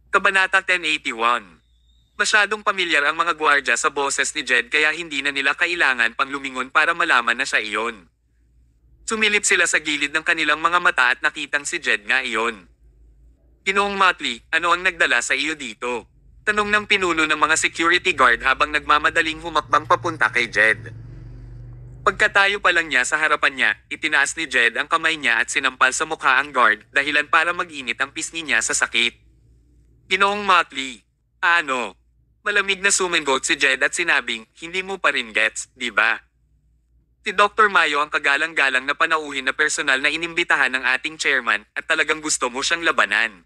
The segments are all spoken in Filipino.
Kabanata 1081. Masyadong pamilyar ang mga gwardya sa boses ni Jed kaya hindi na nila kailangan pang lumingon para malaman na siya iyon. Sumilip sila sa gilid ng kanilang mga mata at nakitang si Jed nga iyon. Ginoong Motley, ano ang nagdala sa iyo dito? Tanong ng pinuno ng mga security guard habang nagmamadaling humakbang papunta kay Jed. Pagkatayo pa lang niya sa harapan niya, itinaas ni Jed ang kamay niya at sinampal sa mukha ang guard dahilan para mag-init ang pisngi niya sa sakit. Ginoong Motley, ano? Malamig na sumingot si Jed at sinabing, hindi mo pa rin gets, di ba? Si Dr. Mayo ang kagalang-galang na panauhin na personal na inimbitahan ng ating chairman at talagang gusto mo siyang labanan.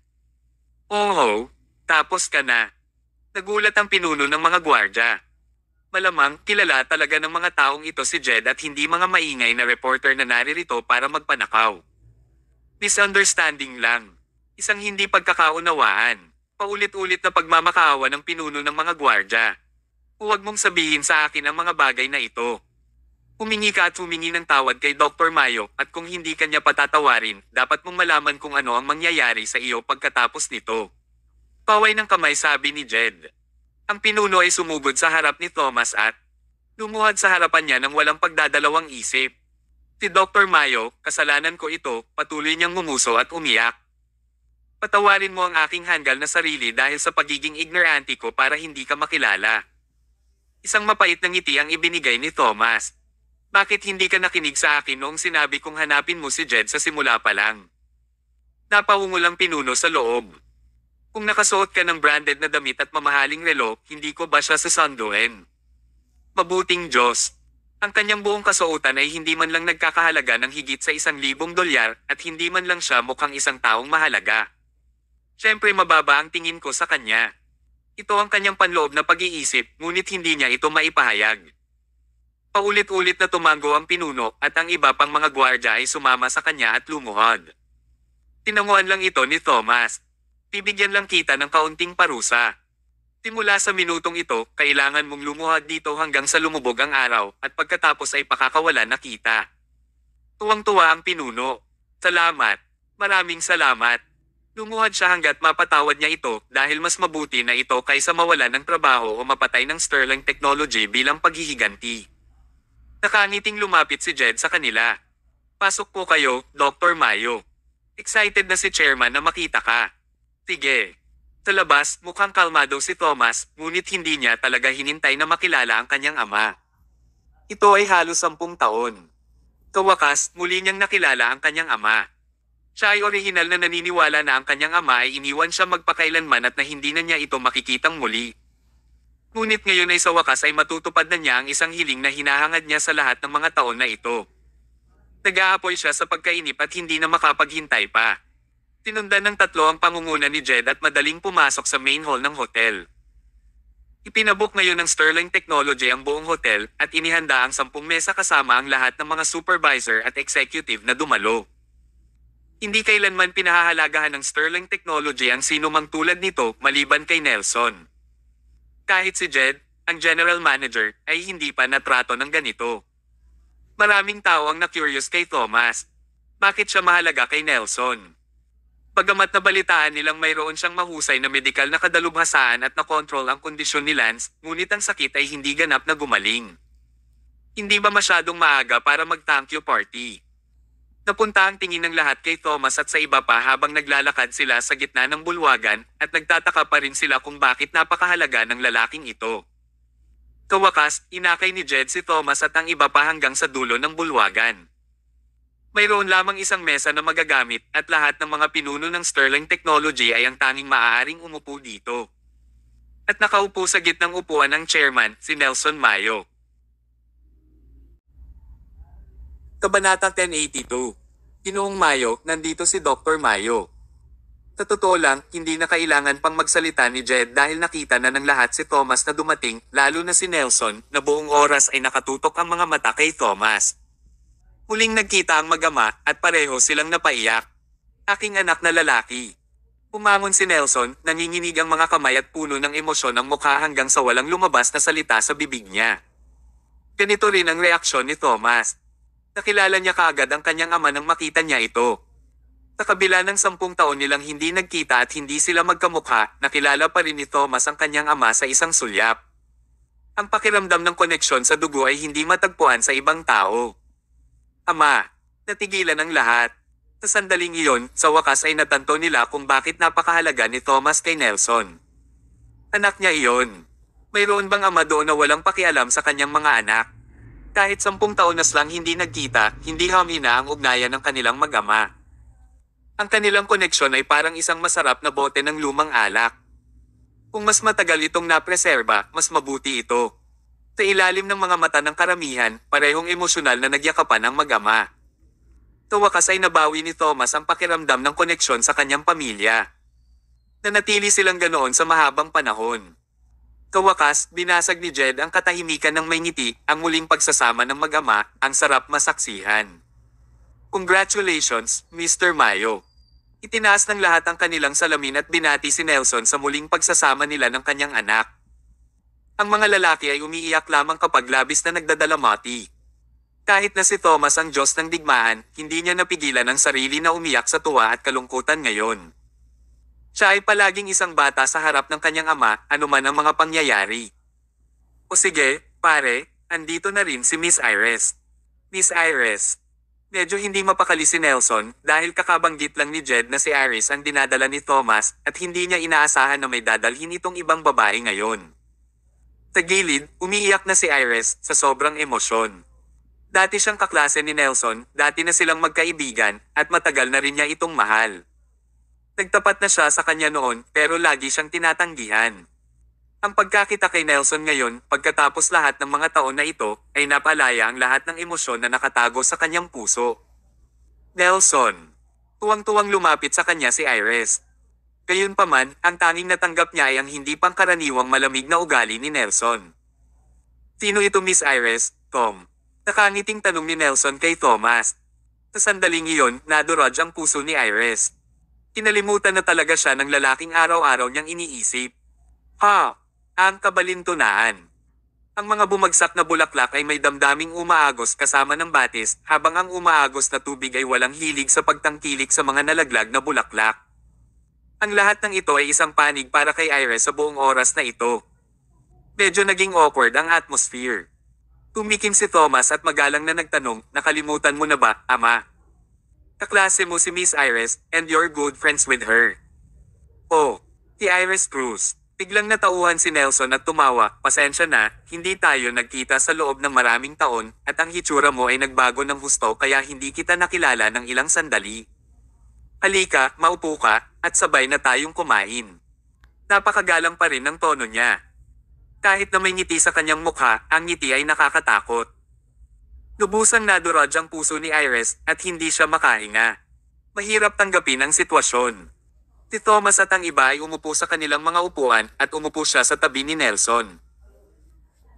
Oo, tapos ka na. Nagulat ang pinuno ng mga gwardya. Malamang kilala talaga ng mga taong ito si Jed at hindi mga maingay na reporter na naririto para magpanakaw. Misunderstanding lang. Isang hindi pagkakaunawaan. Paulit-ulit na pagmamakaawa ng pinuno ng mga gwardya. Huwag mong sabihin sa akin ang mga bagay na ito. Humingi ka at humingi ng tawad kay Dr. Mayo at kung hindi kanya patatawarin, dapat mong malaman kung ano ang mangyayari sa iyo pagkatapos nito. Paway ng kamay sabi ni Jed. Ang pinuno ay sumugod sa harap ni Thomas at lumuhad sa harapan niya ng walang pagdadalawang isip. Si Dr. Mayo, kasalanan ko ito, patuloy niyang ngumuso at umiyak. Patawarin mo ang aking hanggal na sarili dahil sa pagiging ignorante ko para hindi ka makilala. Isang mapait na ngiti ang ibinigay ni Thomas. Bakit hindi ka nakinig sa akin noong sinabi kong hanapin mo si Jed sa simula pa lang? Napawungol ang pinuno sa loob. Kung nakasuot ka ng branded na damit at mamahaling relo, hindi ko ba siya sasanduin? Mabuting Diyos. Ang kanyang buong kasuotan ay hindi man lang nagkakahalaga ng higit sa $1,000 at hindi man lang siya mukhang isang taong mahalaga. Siyempre mababa ang tingin ko sa kanya. Ito ang kanyang panloob na pag-iisip, ngunit hindi niya ito maipahayag. Paulit-ulit na tumango ang pinuno at ang iba pang mga gwardya ay sumama sa kanya at lumuhod. Tinanguan lang ito ni Thomas. Bibigyan lang kita ng kaunting parusa. Simula sa minutong ito, kailangan mong lumuhod dito hanggang sa lumubog ang araw at pagkatapos ay pakakawalan na kita. Tuwang-tuwa ang pinuno. Salamat. Maraming salamat. Lumuhod siya hanggat mapatawad niya ito dahil mas mabuti na ito kaysa mawalan ng trabaho o mapatay ng Sterling Technology bilang paghihiganti. Nakangiting lumapit si Jed sa kanila. Pasok po kayo, Dr. Mayo. Excited na si Chairman na makita ka. Sige. Sa labas, mukhang kalmado si Thomas, ngunit hindi niya talaga hinintay na makilala ang kanyang ama. Ito ay halos 10 taon. Sa wakas, muli niyang nakilala ang kanyang ama. Siya ay orihinal na naniniwala na ang kanyang ama ay iniwan siya magpakailanman at na hindi na niya ito makikitang muli. Ngunit ngayon ay sa wakas ay matutupad na niya ang isang hiling na hinahangad niya sa lahat ng mga taon na ito. Nag-aapoy siya sa pagkainip at hindi na makapaghintay pa. Tinundan ng 3 ang pangunguna ni Jed at madaling pumasok sa main hall ng hotel. Ipinabook ngayon ng Sterling Technology ang buong hotel at inihanda ang 10 mesa kasama ang lahat ng mga supervisor at executive na dumalo. Hindi kailanman pinahahalagahan ng Sterling Technology ang sino mang tulad nito maliban kay Nelson. Kahit si Jed, ang general manager, ay hindi pa natrato ng ganito. Maraming tao ang na-curious kay Thomas. Bakit siya mahalaga kay Nelson? Bagamat nabalitaan nilang mayroon siyang mahusay na medikal na kadalubhasaan at nakontrol ang kondisyon ni Lance, ngunit ang sakit ay hindi ganap na gumaling. Hindi ba masyadong maaga para mag-thank you party? Napunta ang tingin ng lahat kay Thomas at sa iba pa habang naglalakad sila sa gitna ng bulwagan at nagtataka pa rin sila kung bakit napakahalaga ng lalaking ito. Sa wakas, inakay ni Jed si Thomas at ang iba pa hanggang sa dulo ng bulwagan. Mayroon lamang isang mesa na magagamit at lahat ng mga pinuno ng Sterling Technology ay ang tanging maaaring umupo dito. At nakaupo sa gitnang upuan ng chairman, si Nelson Mayo. Kabanata 1082. Ginoong Mayo, nandito si Dr. Mayo. Sa totoo lang, hindi na kailangan pang magsalita ni Jed dahil nakita na ng lahat si Thomas na dumating, lalo na si Nelson, na buong oras ay nakatutok ang mga mata kay Thomas. Muling nagkita ang mag-ama at pareho silang napaiyak. Aking anak na lalaki. Umangon si Nelson, nanginginig ang mga kamay at puno ng emosyon ang mukha hanggang sa walang lumabas na salita sa bibig niya. Ganito rin ang reaksyon ni Thomas. Nakilala niya kaagad ang kanyang ama nang makita niya ito. Sa kabila ng 10 taon nilang hindi nagkita at hindi sila magkamukha, nakilala pa rin ni Thomas ang kanyang ama sa isang sulyap. Ang pakiramdam ng koneksyon sa dugo ay hindi matagpuan sa ibang tao. Ama, natigilan ang lahat. Sa sandaling iyon, sa wakas ay natanto nila kung bakit napakahalaga ni Thomas kay Nelson. Anak niya iyon. Mayroon bang ama doon na walang pakialam sa kanyang mga anak? Kahit 10 taon na silang hindi nagkita, hindi humina ang ugnayan ng kanilang mag-ama. Ang kanilang koneksyon ay parang isang masarap na bote ng lumang alak. Kung mas matagal itong napreserba, mas mabuti ito. Sa ilalim ng mga mata ng karamihan, parehong emosyonal na nagyakapan ang mag-ama. Sa wakas ay nabawi ni Thomas ang pakiramdam ng koneksyon sa kanyang pamilya. Nanatili silang ganoon sa mahabang panahon. Sa wakas, binasag ni Jed ang katahimikan ng may ngiti, ang muling pagsasama ng mag-ama, ang sarap masaksihan. Congratulations, Mr. Mayo. Itinaas ng lahat ang kanilang salamin at binati si Nelson sa muling pagsasama nila ng kanyang anak. Ang mga lalaki ay umiiyak lamang kapag labis na nagdadalamati. Kahit na si Thomas ang Diyos ng digmaan, hindi niya napigilan ang sarili na umiyak sa tuwa at kalungkutan ngayon. Siya ay palaging isang bata sa harap ng kanyang ama, anuman ang mga pangyayari. O sige, pare, andito na rin si Miss Iris. Miss Iris. Medyo hindi mapakali si Nelson dahil kakabanggit lang ni Jed na si Iris ang dinadala ni Thomas at hindi niya inaasahan na may dadalhin itong ibang babae ngayon. Sa gilid, umiiyak na si Iris sa sobrang emosyon. Dati siyang kaklase ni Nelson, dati na silang magkaibigan, at matagal na rin niya itong mahal. Nagtapat na siya sa kanya noon, pero lagi siyang tinatanggihan. Ang pagkakita kay Nelson ngayon, pagkatapos lahat ng mga taon na ito, ay napalaya ang lahat ng emosyon na nakatago sa kanyang puso. Nelson. Tuwang-tuwang lumapit sa kanya si Iris. Gayunpaman, ang tanging natanggap niya ay ang hindi pangkaraniwang malamig na ugali ni Nelson. Sino ito, Miss Iris, Tom? Nakangiting tanong ni Nelson kay Thomas. Sa sandaling iyon, nadurog ang puso ni Iris. Kinalimutan na talaga siya ng lalaking araw-araw niyang iniisip. Ha! Ang kabalintunaan. Ang mga bumagsak na bulaklak ay may damdaming umaagos kasama ng batis, habang ang umaagos na tubig ay walang hilig sa pagtangkilik sa mga nalaglag na bulaklak. Ang lahat ng ito ay isang panig para kay Iris sa buong oras na ito. Medyo naging awkward ang atmosphere. Tumikim si Thomas at magalang na nagtanong, nakalimutan mo na ba, ama? Kaklase mo si Miss Iris, and you're good friends with her. Oh, si Iris Cruz. Biglang natauhan si Nelson at tumawa, pasensya na, hindi tayo nagkita sa loob ng maraming taon, at ang hitsura mo ay nagbago ng husto kaya hindi kita nakilala ng ilang sandali. Halika, maupo ka, at sabay na tayong kumain. Napakagalang pa rin ang tono niya. Kahit na may ngiti sa kanyang mukha, ang ngiti ay nakakatakot. Lubusang nadurog ang puso ni Iris at hindi siya makahinga. Mahirap tanggapin ang sitwasyon. Si Thomas at ang iba ay umupo sa kanilang mga upuan at umupo siya sa tabi ni Nelson.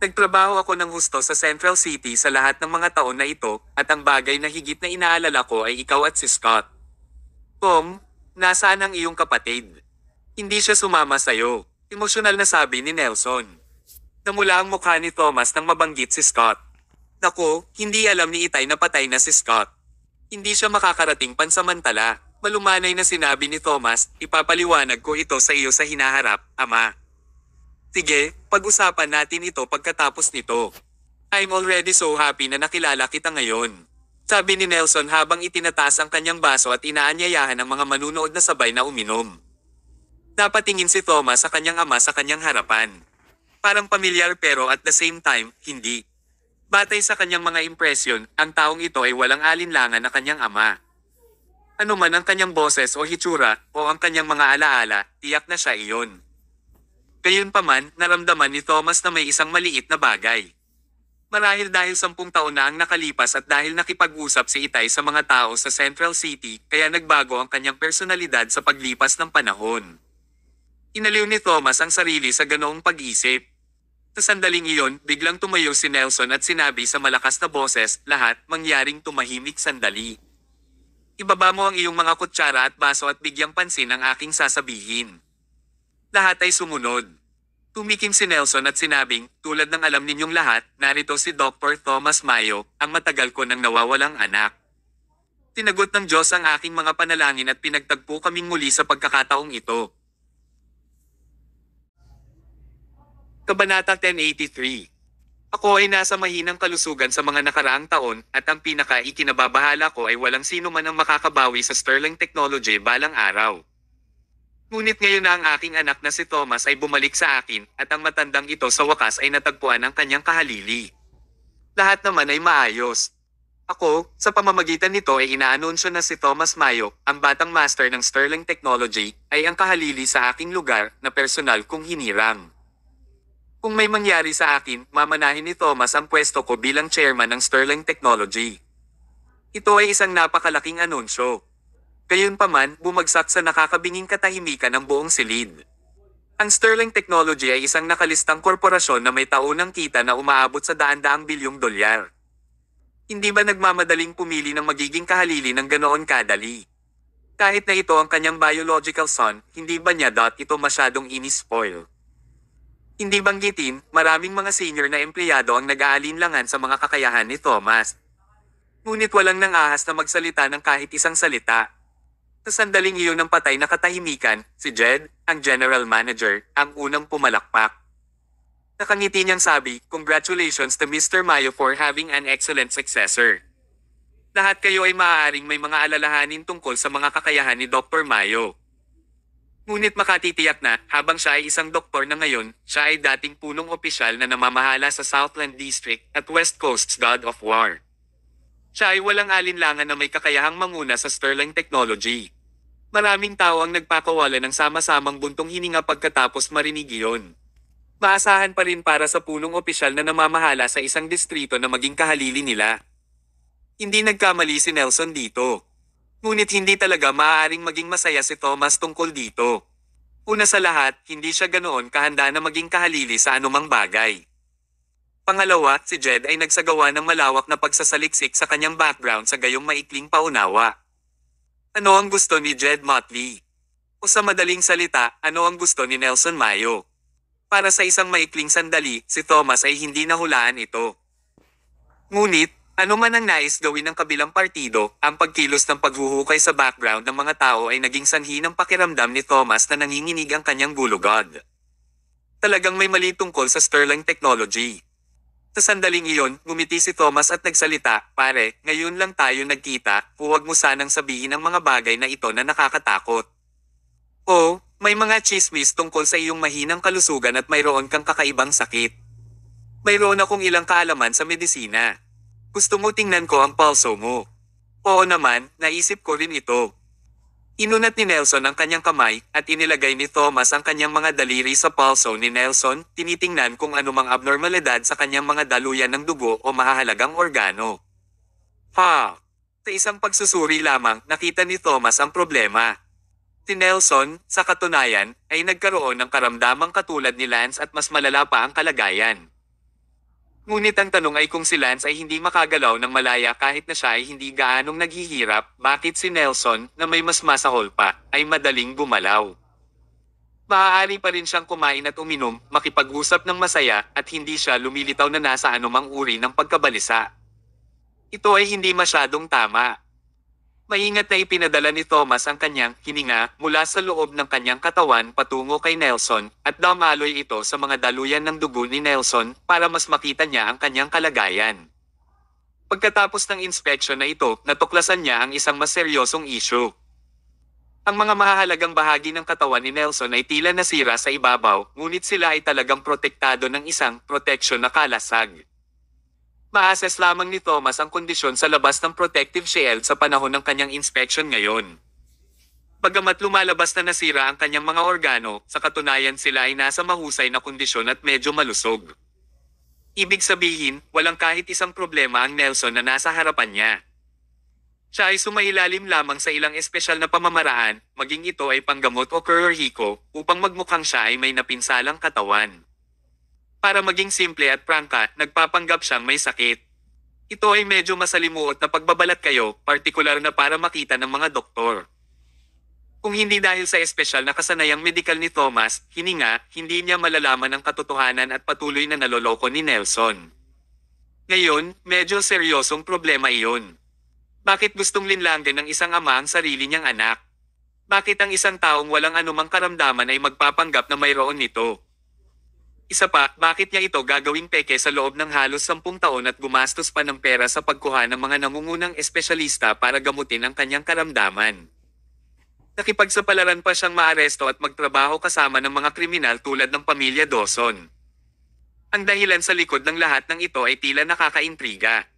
Nagtrabaho ako ng husto sa Central City sa lahat ng mga taon na ito at ang bagay na higit na inaalala ko ay ikaw at si Scott. Tom, nasaan ang iyong kapatid? Hindi siya sumama sa'yo, emosyonal na sabi ni Nelson. Namula ang mukha ni Thomas nang mabanggit si Scott. Naku, hindi alam ni Itay na patay na si Scott. Hindi siya makakarating pansamantala. Malumanay na sinabi ni Thomas, ipapaliwanag ko ito sa iyo sa hinaharap, ama. Sige, pag-usapan natin ito pagkatapos nito. I'm already so happy na nakilala kita ngayon. Sabi ni Nelson habang itinataas ang kanyang baso at inaanyayahan ang mga manunood na sabay na uminom. Napatingin si Thomas sa kanyang ama sa kanyang harapan. Parang pamilyar pero at the same time, hindi. Batay sa kanyang mga impresyon, ang taong ito ay walang alinlangan na kanyang ama. Ano man ang kanyang boses o hitsura, o ang kanyang mga alaala, tiyak na siya iyon. Gayunpaman, naramdaman ni Thomas na may isang maliit na bagay. Marahil dahil 10 taon na ang nakalipas at dahil nakipag-usap si Itay sa mga tao sa Central City, kaya nagbago ang kanyang personalidad sa paglipas ng panahon. Inaliw ni Thomas ang sarili sa ganoong pag-isip. Sa sandaling iyon, biglang tumayo si Nelson at sinabi sa malakas na boses, lahat mangyaring tumahimik sandali. Ibaba mo ang iyong mga kutsara at baso at bigyang pansin ang aking sasabihin. Lahat ay sumunod. Tumikim si Nelson at sinabing, tulad ng alam ninyong lahat, narito si Dr. Thomas Mayo, ang matagal ko nang nawawalang anak. Tinagot ng Diyos ang aking mga panalangin at pinagtagpo kaming muli sa pagkakataong ito. Kabanata 1083. Ako ay nasa mahinang kalusugan sa mga nakaraang taon at ang pinaka-ikinababahala ko ay walang sino man ang makakabawi sa Sterling Technology balang araw. Ngunit ngayon na ang aking anak na si Thomas ay bumalik sa akin at ang matandang ito sa wakas ay natagpuan ang kanyang kahalili. Lahat naman ay maayos. Ako, sa pamamagitan nito ay inaanunsyo na si Thomas Mayo, ang batang master ng Sterling Technology, ay ang kahalili sa aking lugar na personal kong hinirang. Kung may mangyari sa akin, mamanahin ni Thomas ang pwesto ko bilang chairman ng Sterling Technology. Ito ay isang napakalaking anunsyo. Gayunpaman, bumagsak sa nakakabinging katahimikan ng buong silid. Ang Sterling Technology ay isang nakalistang korporasyon na may taunang kita na umaabot sa daan-daang bilyong dolyar. Hindi ba nagmamadaling pumili ng magiging kahalili ng ganoon kadali? Kahit na ito ang kanyang biological son, hindi ba niya ito masyadong inispoil? Hindi banggitin, maraming mga senior na empleyado ang nag-aalinlangan sa mga kakayahan ni Thomas. Ngunit walang nang ahas na magsalita ng kahit isang salita. Sa sandaling iyon ng patay na katahimikan, si Jed, ang general manager, ang unang pumalakpak. Nakangiti niyang sabi, "Congratulations to Mr. Mayo for having an excellent successor. Lahat kayo ay maaaring may mga alalahanin tungkol sa mga kakayahan ni Dr. Mayo. Ngunit makatitiyak na, habang siya ay isang doktor na ngayon, siya ay dating punong opisyal na namamahala sa Southland District at West Coast's God of War. Siya ay walang alinlangan na may kakayahang manguna sa Sterling Technology. Maraming tao ang nagpakawala ng sama-samang buntong hininga pagkatapos marinig iyon. Maasahan pa rin para sa punong opisyal na namamahala sa isang distrito na maging kahalili nila. Hindi nagkamali si Nelson dito. Ngunit hindi talaga maaaring maging masaya si Thomas tungkol dito. Una sa lahat, hindi siya ganoon kahanda na maging kahalili sa anumang bagay. Pangalawa, si Jed ay nagsagawa ng malawak na pagsasaliksik sa kanyang background sa gayong maikling paunawa. Ano ang gusto ni Jed Motley? O sa madaling salita, ano ang gusto ni Nelson Mayo? Para sa isang maikling sandali, si Thomas ay hindi nahulaan ito. Ngunit, ano man ang nais gawin ng kabilang partido, ang pagkilos ng paghuhukay sa background ng mga tao ay naging sanhi ng pakiramdam ni Thomas na nanginginig ang kanyang gulugod. Talagang may mali tungkol sa Sterling Technology. Sa sandaling iyon, ngumiti si Thomas at nagsalita, "Pare, ngayon lang tayo nagkita, huwag mo sanang sabihin ang mga bagay na ito na nakakatakot. O, may mga chismis tungkol sa iyong mahinang kalusugan at mayroon kang kakaibang sakit. Mayroon akong ilang kaalaman sa medisina. Gusto mo tingnan ko ang pulso mo?" "Oo naman, naisip ko rin ito." Inunat ni Nelson ang kanyang kamay, at inilagay ni Thomas ang kanyang mga daliri sa pulso ni Nelson, tinitingnan kung anumang abnormalidad sa kanyang mga daluyan ng dugo o mahahalagang organo. Sa isang pagsusuri lamang, nakita ni Thomas ang problema. Si Nelson, sa katunayan, ay nagkaroon ng karamdamang katulad ni Lance at mas malala pa ang kalagayan. Ngunit ang tanong ay kung si Lance ay hindi makagalaw ng malaya kahit na siya ay hindi gaanong naghihirap, bakit si Nelson, na may mas masahol pa, ay madaling gumalaw? Maaari pa rin siyang kumain at uminom, makipag-usap ng masaya, at hindi siya lumilitaw na nasa anumang uri ng pagkabalisa. Ito ay hindi masyadong tama. Maingat na ipinadala ni Thomas ang kanyang hininga mula sa loob ng kanyang katawan patungo kay Nelson at damaloy ito sa mga daluyan ng dugo ni Nelson para mas makita niya ang kanyang kalagayan. Pagkatapos ng inspeksyon na ito, natuklasan niya ang isang mas seryosong issue. Ang mga mahahalagang bahagi ng katawan ni Nelson ay tila nasira sa ibabaw, ngunit sila ay talagang protektado ng isang proteksyon na kalasag. Ma-assess lamang ni Thomas ang kondisyon sa labas ng protective shield sa panahon ng kanyang inspection ngayon. Bagamat lumalabas na nasira ang kanyang mga organo, sa katunayan sila ay nasa mahusay na kondisyon at medyo malusog. Ibig sabihin, walang kahit isang problema ang Nelson na nasa harapan niya. Siya ay sumailalim lamang sa ilang espesyal na pamamaraan, maging ito ay panggamot o kirurhiko, upang magmukhang siya ay may napinsalang katawan. Para maging simple at prangka, nagpapanggap siyang may sakit. Ito ay medyo masalimuot na pagbabalat kayo, partikular na para makita ng mga doktor. Kung hindi dahil sa espesyal na kasanayang medikal ni Thomas, hininga, hindi niya malalaman ang katotohanan at patuloy na naloloko ni Nelson. Ngayon, medyo seryosong problema iyon. Bakit gustong linlangin ng isang ama ang sarili niyang anak? Bakit ang isang taong walang anumang karamdaman ay magpapanggap na mayroon nito? Isa pa, bakit niya ito gagawing peke sa loob ng halos 10 taon at gumastos pa ng pera sa pagkuha ng mga nangungunang espesyalista para gamutin ang kanyang karamdaman? Nakipagsapalaran pa siyang maaresto at magtrabaho kasama ng mga kriminal tulad ng pamilya Dawson. Ang dahilan sa likod ng lahat ng ito ay tila nakakaintriga.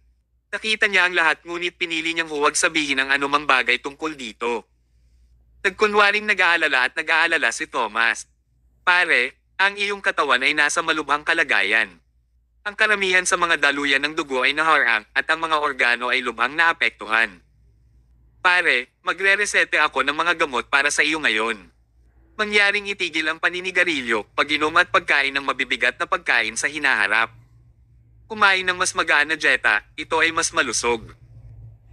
Nakita niya ang lahat ngunit pinili niyang huwag sabihin ang anumang bagay tungkol dito. Nagkunwaring nag-aalala at nag-aalala si Thomas. Pare, ang iyong katawan ay nasa malubhang kalagayan. Ang karamihan sa mga daluyan ng dugo ay naharang at ang mga organo ay lubhang naapektuhan. Pare, magre-resete ako ng mga gamot para sa iyo ngayon. Mangyaring itigil ang paninigarilyo, pag-inom at pagkain ng mabibigat na pagkain sa hinaharap. Kumain ng mas magaan na dieta, ito ay mas malusog.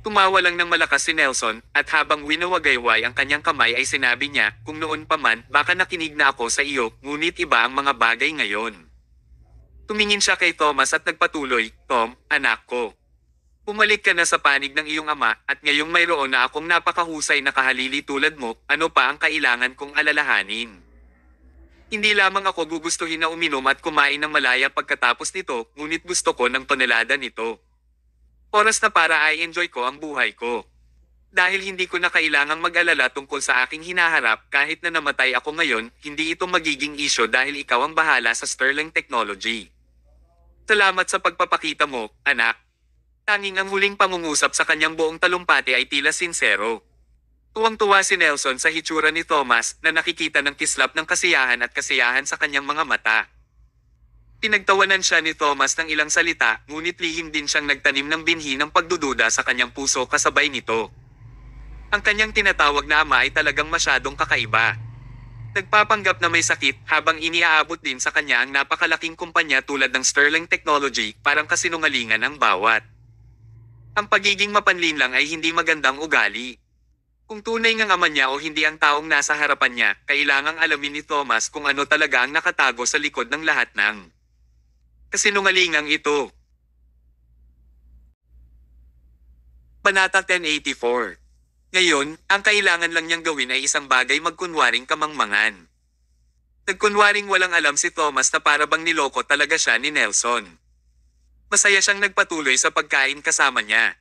Tumawa lang ng malakas si Nelson, at habang winawagayway ang kanyang kamay ay sinabi niya, kung noon pa man, baka nakinig na ako sa iyo, ngunit iba ang mga bagay ngayon. Tumingin siya kay Thomas at nagpatuloy, Tom, anak ko. Bumalik ka na sa panig ng iyong ama, at ngayong mayroon na akong napakahusay na kahalili tulad mo, ano pa ang kailangan kong alalahanin? Hindi lamang ako gugustuhin na uminom at kumain ng malaya pagkatapos nito, ngunit gusto ko ng tonelada nito. Oras na para i-enjoy ko ang buhay ko. Dahil hindi ko na kailangang mag-alala tungkol sa aking hinaharap, kahit na namatay ako ngayon, hindi ito magiging isyo dahil ikaw ang bahala sa Sterling Technology. Salamat sa pagpapakita mo, anak. Tanging ang huling pangungusap sa kanyang buong talumpati ay tila sinsero. Tuwang-tuwa si Nelson sa hitsura ni Thomas na nakikita ng kislap ng kasiyahan at kasiyahan sa kanyang mga mata. Pinagtawanan siya ni Thomas ng ilang salita, ngunit lihim din siyang nagtanim ng binhi ng pagdududa sa kanyang puso kasabay nito. Ang kanyang tinatawag na ama ay talagang masyadong kakaiba. Nagpapanggap na may sakit habang iniaabot din sa kanya ang napakalaking kumpanya tulad ng Sterling Technology, parang kasinungalingan ang bawat. Ang pagiging mapanlin lang ay hindi magandang ugali. Kung tunay ngang ama niya o hindi ang taong nasa harapan niya, kailangang alamin ni Thomas kung ano talaga ang nakatago sa likod ng lahat ng kasinungalingang ito. Panata 1084. Ngayon, ang kailangan lang niyang gawin ay isang bagay, magkunwaring kamangmangan. Nagkunwaring walang alam si Thomas na para bang niloko talaga siya ni Nelson. Masaya siyang nagpatuloy sa pagkain kasama niya.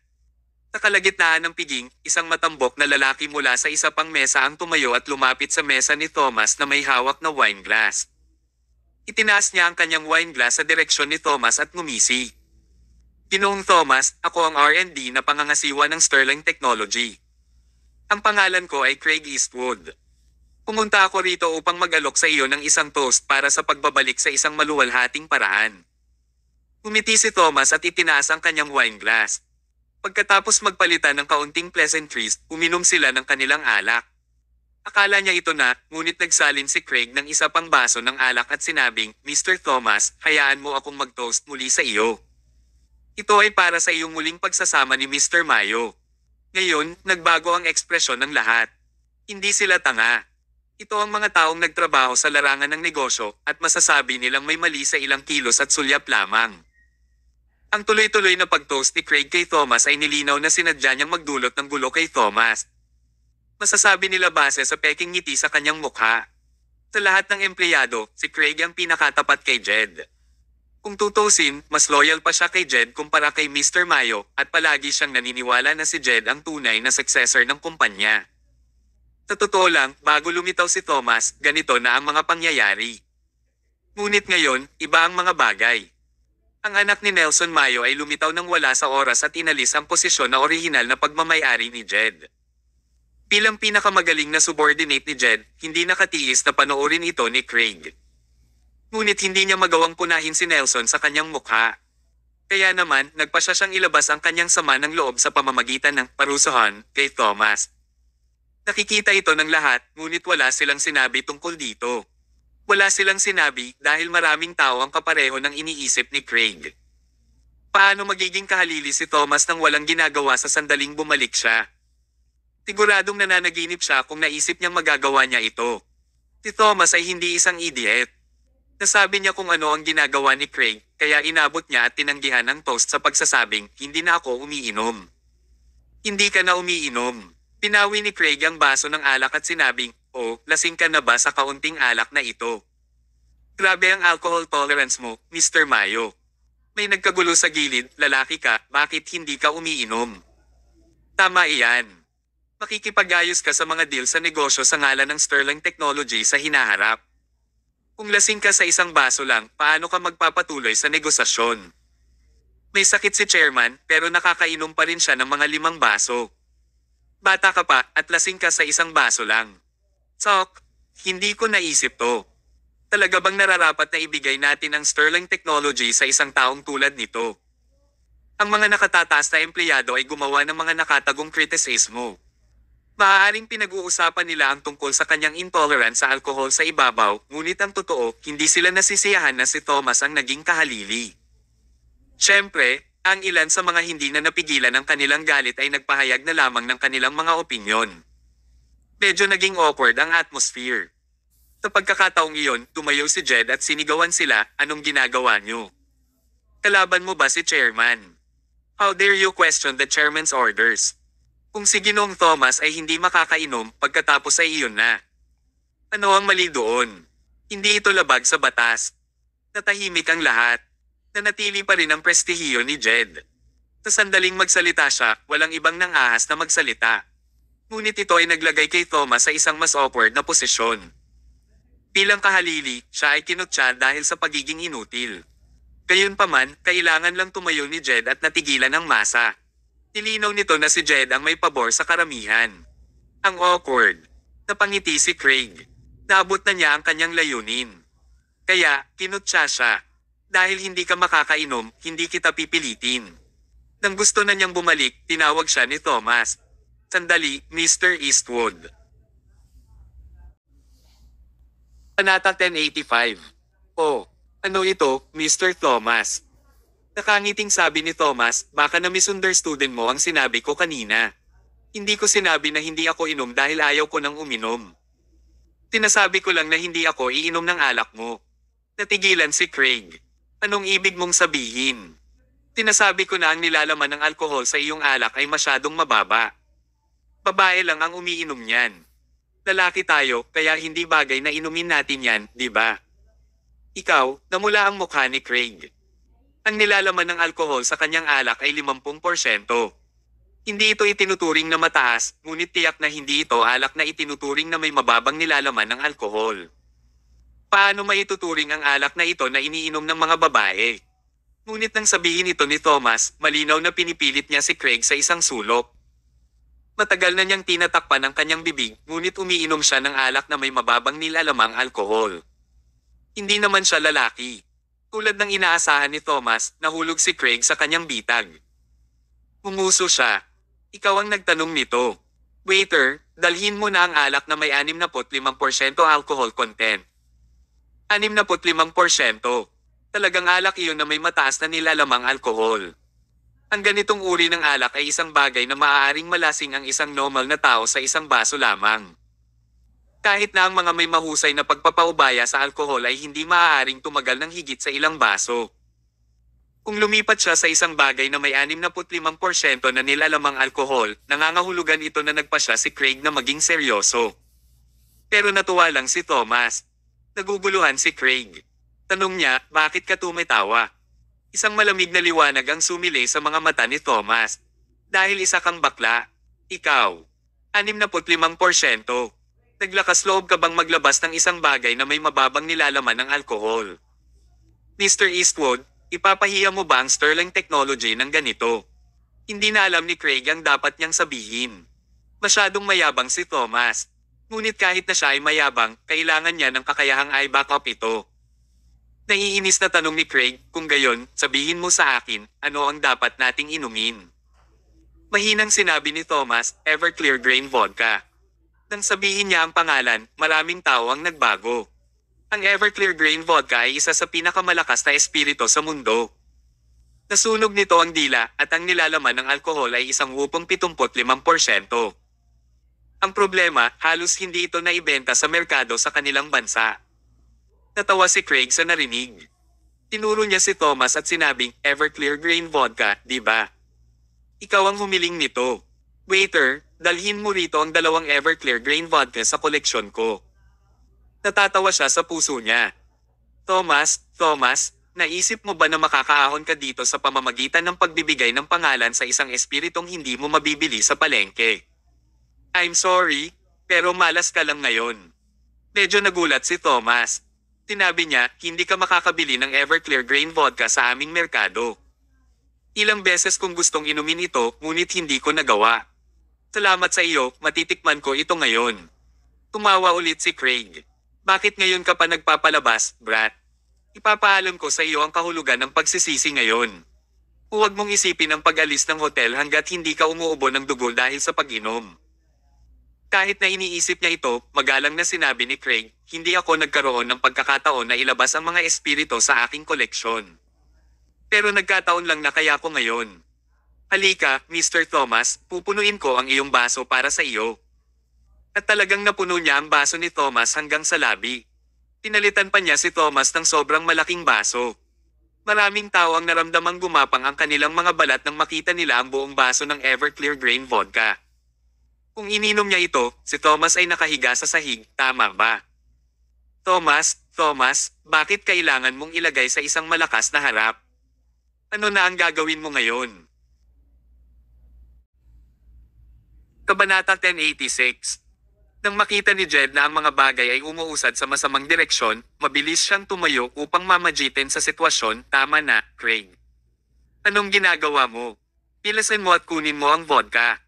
Sa kalagitnaan ng piging, isang matambok na lalaki mula sa isa pang mesa ang tumayo at lumapit sa mesa ni Thomas na may hawak na wine glass. Itinaas niya ang kanyang wine glass sa direksyon ni Thomas at ngumisi. Ginoong Thomas, ako ang R&D na pangangasiwa ng Sterling Technology. Ang pangalan ko ay Craig Eastwood. Pumunta ako rito upang mag-alok sa iyo ng isang toast para sa pagbabalik sa isang maluwalhating paraan. Umiti si Thomas at itinaas ang kanyang wine glass. Pagkatapos magpalitan ng kaunting pleasantries, uminom sila ng kanilang alak. Akala niya ito na, ngunit nagsalin si Craig ng isa pang baso ng alak at sinabing, Mr. Thomas, hayaan mo akong mag-toast muli sa iyo. Ito ay para sa iyong muling pagsasama ni Mr. Mayo. Ngayon, nagbago ang ekspresyon ng lahat. Hindi sila tanga. Ito ang mga taong nagtrabaho sa larangan ng negosyo at masasabi nilang may mali sa ilang kilos at sulyap lamang. Ang tuloy-tuloy na pag-toast ni Craig kay Thomas ay nilinaw na sinadya niyang magdulot ng gulo kay Thomas. Masasabi nila base sa peking ngiti sa kanyang mukha. Sa lahat ng empleyado, si Craig ang pinakatapat kay Jed. Kung tutusin, mas loyal pa siya kay Jed kumpara kay Mr. Mayo, at palagi siyang naniniwala na si Jed ang tunay na successor ng kumpanya. Sa totoo lang, bago lumitaw si Thomas, ganito na ang mga pangyayari. Ngunit ngayon, iba ang mga bagay. Ang anak ni Nelson Mayo ay lumitaw nang wala sa oras at inalis ang posisyon na orihinal na pagmamayari ni Jed. Bilang pinakamagaling na subordinate ni Jed, hindi nakatiis na panoorin ito ni Craig. Ngunit hindi niya magawang punahin si Nelson sa kanyang mukha. Kaya naman, nagpasya siyang ilabas ang kanyang sama ng loob sa pamamagitan ng parusahan kay Thomas. Nakikita ito ng lahat, ngunit wala silang sinabi tungkol dito. Wala silang sinabi dahil maraming tao ang kapareho ng iniisip ni Craig. Paano magiging kahalili si Thomas nang walang ginagawa sa sandaling bumalik siya? Siguradong nananaginip siya kung naisip niyang magagawa niya ito. Si Thomas ay hindi isang idiot. Nasabi niya kung ano ang ginagawa ni Craig, kaya inabot niya at tinanggihan ang toast sa pagsasabing, hindi na ako umiinom. Hindi ka na umiinom. Pinawi ni Craig ang baso ng alak at sinabing, "Oh, lasing ka na ba sa kaunting alak na ito? Grabe ang alcohol tolerance mo, Mr. Mayo." May nagkagulo sa gilid, "Lalaki ka, bakit hindi ka umiinom?" Tama iyan. Makikipag-ayos ka sa mga deal sa negosyo sa ngalan ng Sterling Technology sa hinaharap. Kung lasing ka sa isang baso lang, paano ka magpapatuloy sa negosasyon? May sakit si chairman, pero nakakainom pa rin siya ng mga 5 baso. Bata ka pa, at lasing ka sa isang baso lang. Sok, hindi ko naisip to. Talaga bang nararapat na ibigay natin ang Sterling Technology sa isang taong tulad nito? Ang mga nakatataas na empleyado ay gumawa ng mga nakatagong kritisismo. Maaaring pinag-uusapan nila ang tungkol sa kanyang intolerance sa alkohol sa ibabaw, ngunit ang totoo, hindi sila nasisiyahan na si Thomas ang naging kahalili. Siyempre, ang ilan sa mga hindi na napigilan ng kanilang galit ay nagpahayag na lamang ng kanilang mga opinyon. Medyo naging awkward ang atmosphere. Sa pagkakataong iyon, tumayo si Jed at sinigawan sila, "Anong ginagawa niyo? Kalaban mo ba si chairman? How dare you question the chairman's orders? Kung si Ginoong Thomas ay hindi makakainom, pagkatapos ay iyon na. Ano ang mali doon? Hindi ito labag sa batas." Natahimik ang lahat. Nanatili pa rin ang prestihiyo ni Jed. Sa sandaling magsalita siya, walang ibang nang-ahas na magsalita. Ngunit ito ay naglagay kay Thomas sa isang mas awkward na posisyon. Bilang kahalili, siya ay kinutya dahil sa pagiging inutil. Gayunpaman, kailangan lang tumayo ni Jed at natigilan ang masa. Nilinaw nito na si Jed ang may pabor sa karamihan. Ang awkward. Napangiti si Craig. Naabot na niya ang kanyang layunin. Kaya, kinutya siya. "Dahil hindi ka makakainom, hindi kita pipilitin." Nang gusto na niyang bumalik, tinawag siya ni Thomas. "Sandali, Mr. Eastwood." Panata 1085. "Oh, ano ito, Mr. Thomas?" Nakangiting sabi ni Thomas, "Baka na misunderstooden mo ang sinabi ko kanina. Hindi ko sinabi na hindi ako inom dahil ayaw ko nang uminom. Tinasabi ko lang na hindi ako iinom ng alak mo." Natigilan si Craig. "Anong ibig mong sabihin? Tinasabi ko na ang nilalaman ng alkohol sa iyong alak ay masyadong mababa. Babae lang ang umiinom niyan. Lalaki tayo, kaya hindi bagay na inumin natin yan, di ba?" Ikaw, namula ang mukha ni Craig. Ang nilalaman ng alkohol sa kanyang alak ay 50%. Hindi ito itinuturing na mataas, ngunit tiyak na hindi ito alak na itinuturing na may mababang nilalaman ng alkohol. Paano maituturing ang alak na ito na iniinom ng mga babae? Ngunit nang sabihin ito ni Thomas, malinaw na pinipilit niya si Craig sa isang sulok. Matagal na niyang tinatakpan ang kanyang bibig, ngunit umiinom siya ng alak na may mababang nilalamang alkohol. Hindi naman siya lalaki. Tulad ng inaasahan ni Thomas, nahulog si Craig sa kanyang bitag. Umuso siya. "Ikaw ang nagtanong nito. Waiter, dalhin mo na ang alak na may 65% alcohol content." 65%. Talagang alak iyon na may mataas na nilalamang alkohol. Ang ganitong uri ng alak ay isang bagay na maaaring malasing ang isang normal na tao sa isang baso lamang. Kahit na ang mga may mahusay na pagpapaubaya sa alkohol ay hindi maaaring tumagal ng higit sa ilang baso. Kung lumipat siya sa isang bagay na may 65% na nilalamang alkohol, nangangahulugan ito na nagpa siya si Craig na maging seryoso. Pero natuwa lang si Thomas. Naguguluhan si Craig. Tanong niya, "Bakit ka tumatawa?" Isang malamig na liwanag ang sumilay sa mga mata ni Thomas. "Dahil isa kang bakla. Ikaw. 65%. Naglakas loob ka bang maglabas ng isang bagay na may mababang nilalaman ng alkohol? Mr. Eastwood, ipapahiya mo ba ang Sterling Technology ng ganito?" Hindi na alam ni Craig ang dapat niyang sabihin. Masyadong mayabang si Thomas. Ngunit kahit na siya ay mayabang, kailangan niya ng kakayahang i-back up ito. Naiinis na tanong ni Craig, "Kung gayon, sabihin mo sa akin, ano ang dapat nating inumin?" Mahinang sinabi ni Thomas, "Everclear Grain Vodka." Nang sabihin niya ang pangalan, maraming tao ang nagbago. Ang Everclear Grain Vodka ay isa sa pinakamalakas na espirito sa mundo. Nasunog nito ang dila at ang nilalaman ng alkohol ay isang 75%. Ang problema, halos hindi ito naibenta sa merkado sa kanilang bansa. Natawa si Craig sa narinig. Tinuro niya si Thomas at sinabing, "Everclear Grain Vodka, di ba? Ikaw ang humiling nito. Waiter, dalhin mo rito ang 2 Everclear Grain Vodka sa koleksyon ko. Natatawa siya sa puso niya. Thomas, naisip mo ba na makakaahon ka dito sa pamamagitan ng pagbibigay ng pangalan sa isang espiritong hindi mo mabibili sa palengke? I'm sorry, pero malas ka lang ngayon. Medyo nagulat si Thomas. Sinabi niya, hindi ka makakabili ng Everclear Grain Vodka sa aming merkado. Ilang beses kong gustong inumin ito, ngunit hindi ko nagawa. Salamat sa iyo, matitikman ko ito ngayon. Tumawa ulit si Craig. Bakit ngayon ka pa nagpapalabas, brat? Ipapaalam ko sa iyo ang kahulugan ng pagsisisi ngayon. Huwag mong isipin ang pag-alis ng hotel hanggat hindi ka umuubo ng dugo dahil sa pag-inom. Kahit na iniisip niya ito, magalang na sinabi ni Craig, hindi ako nagkaroon ng pagkakataon na ilabas ang mga espiritu sa aking koleksyon. Pero nagkataon lang na kaya ko ngayon. Halika, Mr. Thomas, pupunuin ko ang iyong baso para sa iyo. At talagang napuno niya ang baso ni Thomas hanggang sa labi. Pinalitan pa niya si Thomas ng sobrang malaking baso. Maraming tao ang naramdamang gumapang ang kanilang mga balat nang makita nila ang buong baso ng Everclear Grain Vodka. Kung ininom niya ito, si Thomas ay nakahiga sa sahig, tama ba? Thomas, bakit kailangan mong ilagay sa isang malakas na harap? Ano na ang gagawin mo ngayon? Kabanata 1086. Nang makita ni Jed na ang mga bagay ay umuusad sa masamang direksyon, mabilis siyang tumayo upang mamagitin sa sitwasyon. Tama na, Craig. Anong ginagawa mo? Pilasin mo at kunin mo ang vodka.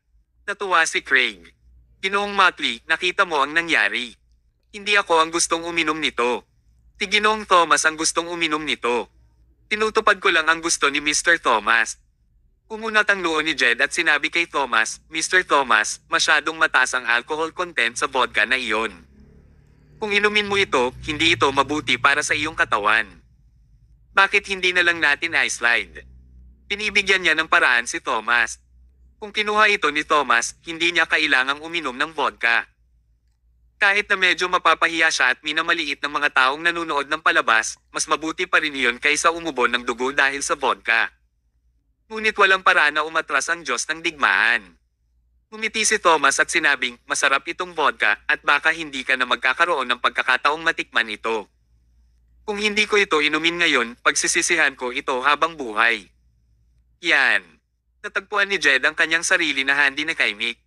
Natuwa si Craig. Ginoong Motley, nakita mo ang nangyari. Hindi ako ang gustong uminom nito. Si Ginoong Thomas ang gustong uminom nito. Tinutupad ko lang ang gusto ni Mr. Thomas. Umunat ang noo ni Jed at sinabi kay Thomas, Mr. Thomas, masyadong mataas ang alcohol content sa vodka na iyon. Kung inumin mo ito, hindi ito mabuti para sa iyong katawan. Bakit hindi na lang natin i-slide? Pinibigyan niya ng paraan si Thomas. Kung kinuha ito ni Thomas, hindi niya kailangang uminom ng vodka. Kahit na medyo mapapahiya siya at minamaliit ng mga taong nanunood ng palabas, mas mabuti pa rin iyon kaysa umubo ng dugo dahil sa vodka. Ngunit walang paraan na umatras ang Diyos ng digmaan. Ngumiti si Thomas at sinabing, masarap itong vodka at baka hindi ka na magkakaroon ng pagkakataong matikman ito. Kung hindi ko ito inumin ngayon, pagsisisihan ko ito habang buhay. Yan. Natagpuan ni Jed ang kanyang sarili na handi na kaimik.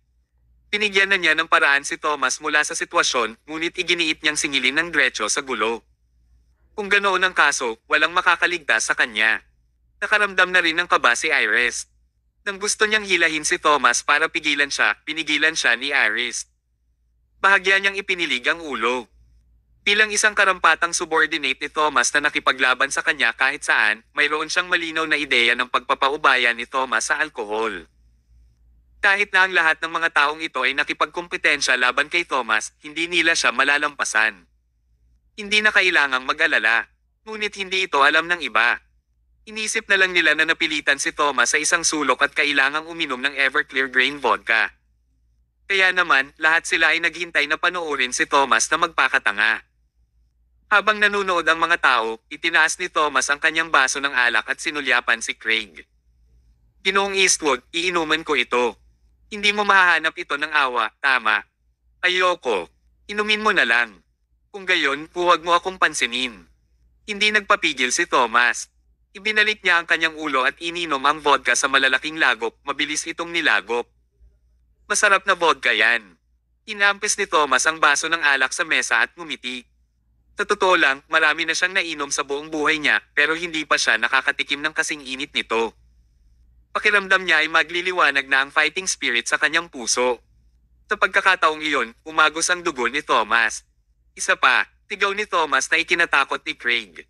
Pinigyan na niya ng paraan si Thomas mula sa sitwasyon, ngunit iginiit niyang singilin ng diretso sa gulo. Kung ganoon ang kaso, walang makakaligtas sa kanya. Nakaramdam na rin ng kaba si Iris. Nang gusto niyang hilahin si Thomas para pigilan siya, pinigilan siya ni Iris. Bahagya niyang ipinilig ang ulo. Bilang isang karampatang subordinate ni Thomas na nakipaglaban sa kanya kahit saan, mayroon siyang malinaw na ideya ng pagpapaubaya ni Thomas sa alkohol. Kahit na ang lahat ng mga taong ito ay nakipagkompetensya laban kay Thomas, hindi nila siya malalampasan. Hindi na kailangang mag-alala. Ngunit hindi ito alam ng iba. Inisip na lang nila na napilitan si Thomas sa isang sulok at kailangang uminom ng Everclear Grain Vodka. Kaya naman, lahat sila ay naghintay na panoorin si Thomas na magpakatanga. Habang nanunood ang mga tao, itinaas ni Thomas ang kanyang baso ng alak at sinulyapan si Craig. Ginoong Eastwood, iinuman ko ito. Hindi mo mahahanap ito ng awa, tama? Ayoko. Inumin mo na lang. Kung gayon, huwag mo akong pansinin. Hindi nagpapigil si Thomas. Ibinalik niya ang kanyang ulo at ininom ang vodka sa malalaking lagop, mabilis itong nilagop. Masarap na vodka yan. Inampis ni Thomas ang baso ng alak sa mesa at ngumiti. Sa totoo lang, marami na siyang nainom sa buong buhay niya, pero hindi pa siya nakakatikim ng kasing init nito. Pakiramdam niya ay magliliwanag na ang fighting spirit sa kanyang puso. Sa pagkakataong iyon, umagos ang dugo ni Thomas. Isa pa, tigaw ni Thomas na ikinatakot ni Craig.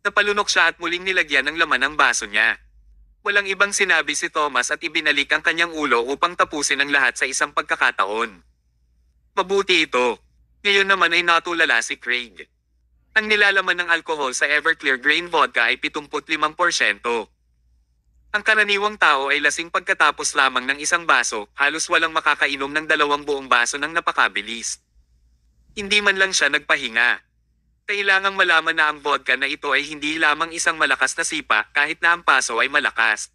Napalunok siya at muling nilagyan ng laman ang baso niya. Walang ibang sinabi si Thomas at ibinalik ang kanyang ulo upang tapusin ang lahat sa isang pagkakataon. Mabuti ito. Ngayon naman ay natulala si Craig. Ang nilalaman ng alkohol sa Everclear Grain Vodka ay 75%. Ang karaniwang tao ay lasing pagkatapos lamang ng isang baso, halos walang makakainom ng 2 buong baso ng napakabilis. Hindi man lang siya nagpahinga. Kailangang malaman na ang vodka na ito ay hindi lamang isang malakas na sipa kahit na ang paso ay malakas.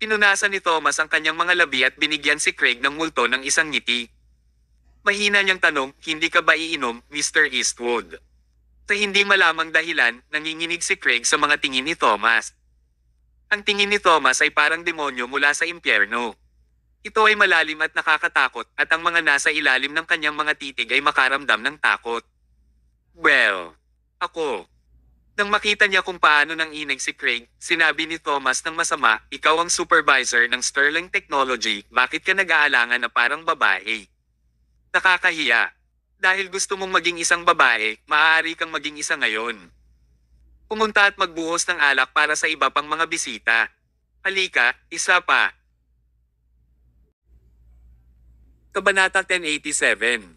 Pinunasan ni Thomas ang kanyang mga labi at binigyan si Craig ng multo ng isang ngiti. Mahina niyang tanong, hindi ka ba iinom, Mr. Eastwood? Sa hindi malamang dahilan, nanginginig si Craig sa mga tingin ni Thomas. Ang tingin ni Thomas ay parang demonyo mula sa impyerno. Ito ay malalim at nakakatakot at ang mga nasa ilalim ng kanyang mga titig ay makaramdam ng takot. Well, ako. Nang makita niya kung paano nang inig si Craig, sinabi ni Thomas ng masama, ikaw ang supervisor ng Sterling Technology, bakit ka nag-aalangan na parang babae? Nakakahiya. Dahil gusto mong maging isang babae, maaari kang maging isa ngayon. Pumunta at magbuhos ng alak para sa iba pang mga bisita. Halika, isa pa. Kabanata 1087.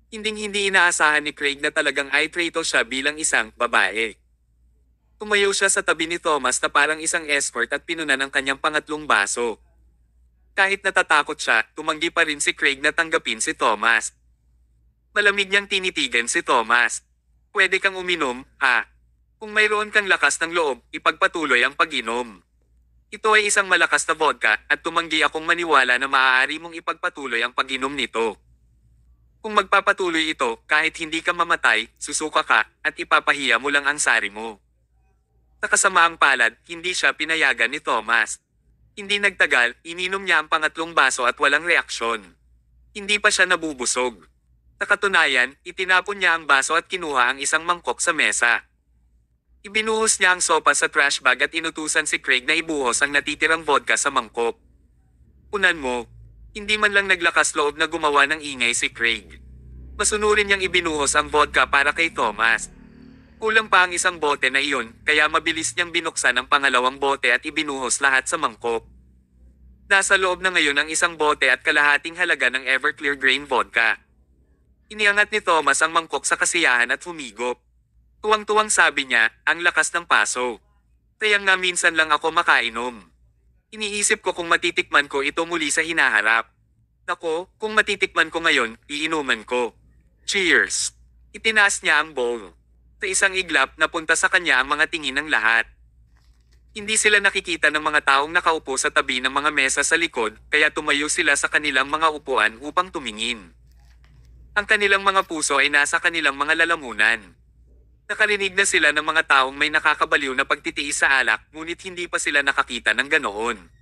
Hinding-hindi inaasahan ni Craig na talagang i-traitor siya bilang isang babae. Tumayo siya sa tabi ni Thomas na parang isang escort at pinunan ang kanyang pangatlong baso. Kahit natatakot siya, tumanggi pa rin si Craig na tanggapin si Thomas. Malamig niyang tinitigan si Thomas. Pwede kang uminom, ha? Kung mayroon kang lakas ng loob, ipagpatuloy ang pag-inom. Ito ay isang malakas na vodka at tumanggi akong maniwala na maaari mong ipagpatuloy ang pag-inom nito. Kung magpapatuloy ito, kahit hindi ka mamatay, susuka ka, at ipapahiya mo lang ang sari mo. Sa kasamaang palad, hindi siya pinayagan ni Thomas. Hindi nagtagal, ininom niya ang pangatlong baso at walang reaksyon. Hindi pa siya nabubusog. Sa katunayan, itinapon niya ang baso at kinuha ang isang mangkok sa mesa. Ibinuhos niya ang sopa sa trash bag at inutusan si Craig na ibuhos ang natitirang vodka sa mangkok. Punan mo, hindi man lang naglakas loob na gumawa ng ingay si Craig. Masunurin niyang ibinuhos ang vodka para kay Thomas. Kulang pa ang isang bote na iyon, kaya mabilis niyang binuksan ang pangalawang bote at ibinuhos lahat sa mangkok. Nasa loob na ngayon ang isang bote at kalahating halaga ng Everclear Grain Vodka. Iniangat ni Thomas ang mangkok sa kasiyahan at humigop. Tuwang-tuwang sabi niya, ang lakas ng paso. Kaya nga minsan lang ako makainom. Iniisip ko kung matitikman ko ito muli sa hinaharap. Nako, kung matitikman ko ngayon, iinuman ko. Cheers! Itinaas niya ang bowl. Sa isang iglap, napunta sa kanya ang mga tingin ng lahat. Hindi sila nakikita ng mga taong nakaupo sa tabi ng mga mesa sa likod, kaya tumayo sila sa kanilang mga upuan upang tumingin. Ang kanilang mga puso ay nasa kanilang mga lalamunan. Nakarinig na sila ng mga taong may nakakabaliw na pagtitiis sa alak, ngunit hindi pa sila nakakita ng ganoon.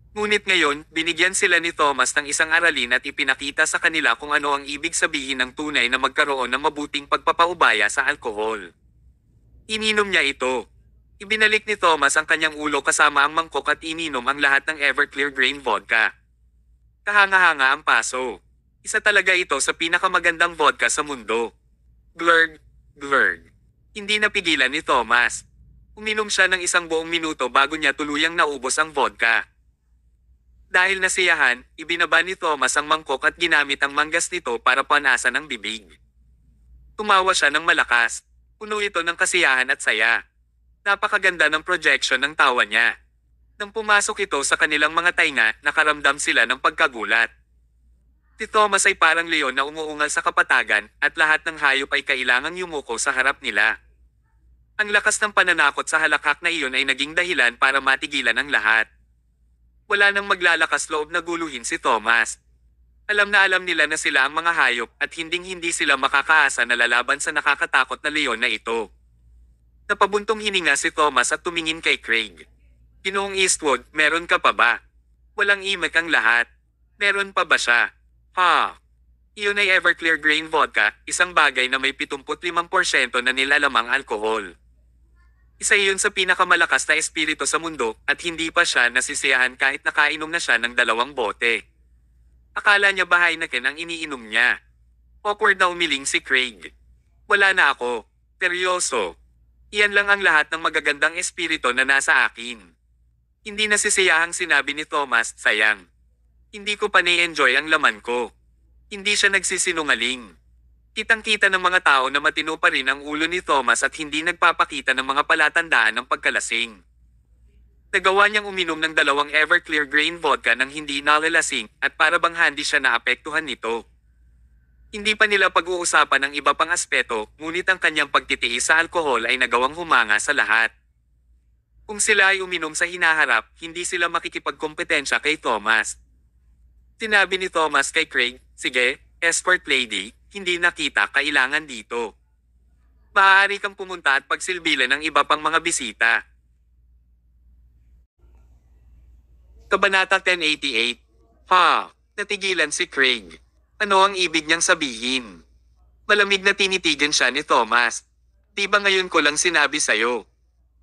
Ngunit ngayon, binigyan sila ni Thomas ng isang aralin at ipinakita sa kanila kung ano ang ibig sabihin ng tunay na magkaroon ng mabuting pagpapaubaya sa alkohol. Ininom niya ito. Ibinalik ni Thomas ang kanyang ulo kasama ang mangkok at ininom ang lahat ng Everclear Grain Vodka. Kahanga-hanga ang paso. Isa talaga ito sa pinakamagandang vodka sa mundo. Glurg, glurg. Hindi napigilan ni Thomas. Uminom siya ng isang buong minuto bago niya tuluyang naubos ang vodka. Dahil nasiyahan, ibinaba ni Thomas ang mangkok at ginamit ang manggas nito para panasan ang bibig. Tumawa siya ng malakas. Puno ito ng kasiyahan at saya. Napakaganda ng projection ng tawa niya. Nang pumasok ito sa kanilang mga tainga, nakaramdam sila ng pagkagulat. Si Thomas ay parang leon na umuungal sa kapatagan at lahat ng hayop ay kailangang yumuko sa harap nila. Ang lakas ng pananakot sa halakhak na iyon ay naging dahilan para matigilan ang lahat. Wala nang maglalakas loob na guluhin si Thomas. Alam na alam nila na sila ang mga hayop at hinding-hindi sila makakaasa na lalaban sa nakakatakot na leon na ito. Napabuntong hininga si Thomas at tumingin kay Craig. Ginoong Eastwood, meron ka pa ba? Walang imek ang lahat. Meron pa ba siya? Ha? Iyon ay Everclear Grain Vodka, isang bagay na may 75% na nilalamang alkohol. Isa iyon sa pinakamalakas na espiritu sa mundo at hindi pa siya nasisiyahan kahit nakainom na siya ng 2 bote. Akala niya ba Heineken ang iniinom niya? Awkward na umiling si Craig. Wala na ako. Seryoso. Iyan lang ang lahat ng magagandang espiritu na nasa akin. Hindi nasisiyahang sinabi ni Thomas, sayang. Hindi ko pa ni-enjoy ang laman ko. Hindi siya nagsisinungaling. Kitang-kita ng mga tao na matino pa rin ang ulo ni Thomas at hindi nagpapakita ng mga palatandaan ng pagkalasing. Nagawa niyang uminom ng 2 Everclear Grain Vodka nang hindi nalalasing at para bang hindi siya naapektuhan nito. Hindi pa nila pag-uusapan ang iba pang aspeto, ngunit ang kanyang pagtitiis sa alkohol ay nagawang humanga sa lahat. Kung sila ay uminom sa hinaharap, hindi sila makikipagkompetensya kay Thomas. Sinabi ni Thomas kay Craig, "Sige, escort lady, hindi na kita kailangan dito. Maaari kang pumunta at pagsilbilan ng iba pang mga bisita." Kabanata 1088. Natigilan si Craig. Ano ang ibig niyang sabihin? Malamig na tinitigan siya ni Thomas. Di ba ngayon ko lang sinabi sa'yo?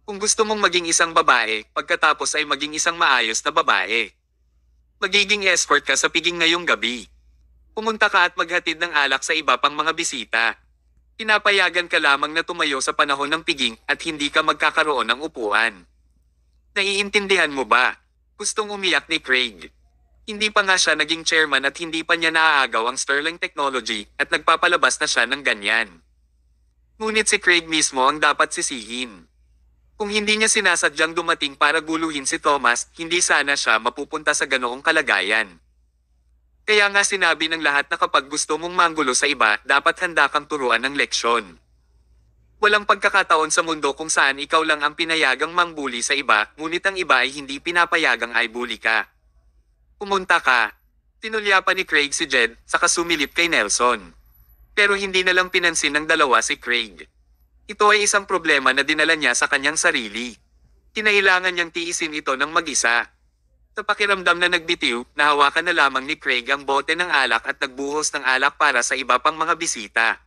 Kung gusto mong maging isang babae, pagkatapos ay maging isang maayos na babae. Magiging escort ka sa piging ngayong gabi. Pumunta ka at maghatid ng alak sa iba pang mga bisita. Pinapayagan ka lamang na tumayo sa panahon ng piging at hindi ka magkakaroon ng upuan. Naiintindihan mo ba? Gustong umiyak ni Craig. Hindi pa nga siya naging chairman at hindi pa niya naaagaw ang Sterling Technology at nagpapalabas na siya ng ganyan. Ngunit si Craig mismo ang dapat sisihin. Kung hindi niya sinasadyang dumating para guluhin si Thomas, hindi sana siya mapupunta sa ganoong kalagayan. Kaya nga sinabi ng lahat na kapag gusto mong manggulo sa iba, dapat handa kang turuan ng leksyon. Walang pagkakataon sa mundo kung saan ikaw lang ang pinayagang mangbuli sa iba, ngunit ang iba ay hindi pinapayagang ay bully ka. Pumunta ka. Tinulya pa ni Craig si Jed, saka sumilip kay Nelson. Pero hindi na lang pinansin ng dalawa si Craig. Ito ay isang problema na dinala niya sa kanyang sarili. Kinailangan niyang tiisin ito ng mag-isa. Sa pakiramdam na nagbitiw, nahawakan na lamang ni Craig ang bote ng alak at nagbuhos ng alak para sa iba pang mga bisita.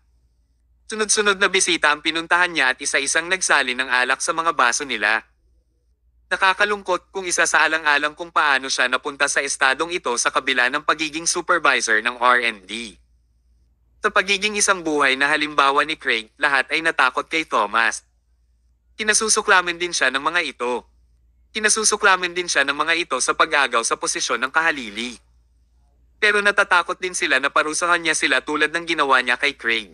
Sunod-sunod na bisita ang pinuntahan niya at isa-isang nagsali ng alak sa mga baso nila. Nakakalungkot kung isa sa alang-alang kung paano siya napunta sa estadong ito sa kabila ng pagiging supervisor ng R&D. Sa pagiging isang buhay na halimbawa ni Craig, lahat ay natakot kay Thomas. Kinasusuklamin din siya ng mga ito. Kinasusuklamin din siya ng mga ito sa pag-agaw sa posisyon ng kahalili. Pero natatakot din sila na parusahan niya sila tulad ng ginawa niya kay Craig.